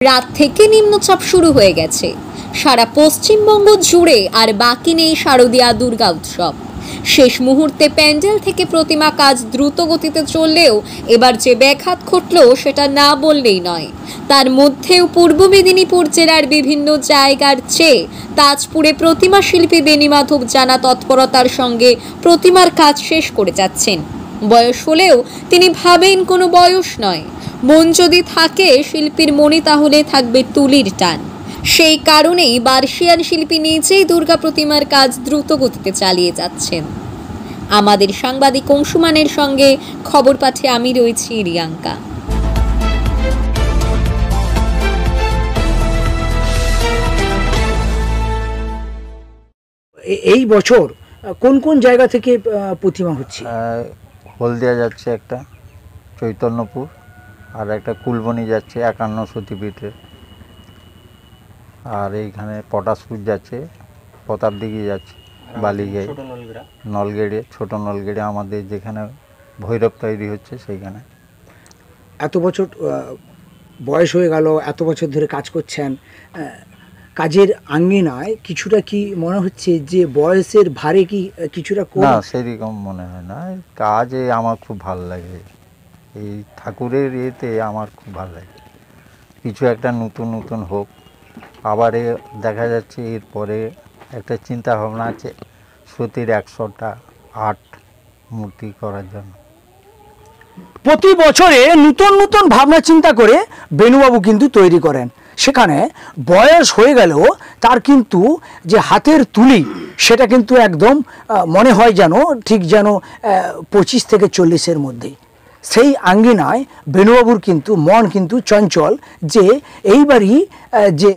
রাত থেকে নিম্নচাপ শুরু হয়ে গেছে সারা পশ্চিমবঙ্গ জুড়ে, আর বাকি নেই শারদীয়া দুর্গা উৎসব। শেষ মুহূর্তে প্যান্ডেল থেকে প্রতিমা কাজ দ্রুত গতিতে চললেও এবার যে ব্যাঘাত ঘটল সেটা না বললেই নয়। তার মধ্যেও পূর্ব মেদিনীপুর জেলার বিভিন্ন জায়গার চেয়ে তাজপুরে প্রতিমা শিল্পী বেণীমাধব জানা তৎপরতার সঙ্গে প্রতিমার কাজ শেষ করে যাচ্ছেন। বয়স হলেও তিনি ভাবেন কোনো বয়স নয়, মন যদি থাকে শিল্পীর মনে তাহলে থাকবে তুলির টান। সেই কারণেই বার্ষিয়ান শিল্পী নিজেই দুর্গা প্রতিমার কাজ দ্রুত গতিতে চালিয়ে যাচ্ছেন। আমাদের সাংবাদিক অংশুমানের সঙ্গে খবর পাঠে আমি রয়েছি রিয়াঙ্কা। এই বছর কোন কোন জায়গা থেকে প্রতিমা হচ্ছে? হলদিয়া যাচ্ছে একটা, চৈতন্যপুর, আর একটা কুলবনি যাচ্ছে 51 সতীপীঠে, আর এইখানে পটাশপুর যাচ্ছে, প্রতাপদিঘি যাচ্ছে, বালিগাই, নলগেড়ে, ছোট নলগেড়ে আমাদের যেখানে ভৈরব তৈরি হচ্ছে সেইখানে। এত বছর বয়স হয়ে গেল, এত বছর ধরে কাজ করছেন, কাজের আঙ্গিনায় কিছুটা কি মনে হচ্ছে যে বয়সের ভারে কি কিছুটা কম? না, সেরকম মনে হয় না। কাজে আমার খুব ভালো লাগে, এই ঠাকুরের ইয়েতে আমার খুব ভালো লাগে। কিছু একটা নতুন নতুন হোক। আবার দেখা যাচ্ছে এরপরে একটা চিন্তা ভাবনা আছে সতীর 100টা আর্ট মূর্তি করার জন্য। প্রতি বছরে নতুন নতুন ভাবনা চিন্তা করে বেণুবাবু কিন্তু তৈরি করেন। সেখানে বয়স হয়ে গেলেও তার কিন্তু যে হাতের তুলি সেটা কিন্তু একদম মনে হয় যেন ঠিক যেন 25 থেকে 40-এর মধ্যে। সেই আঙ্গিনায় বেণুবাবুর কিন্তু মন কিন্তু চঞ্চল যে এইবারই যে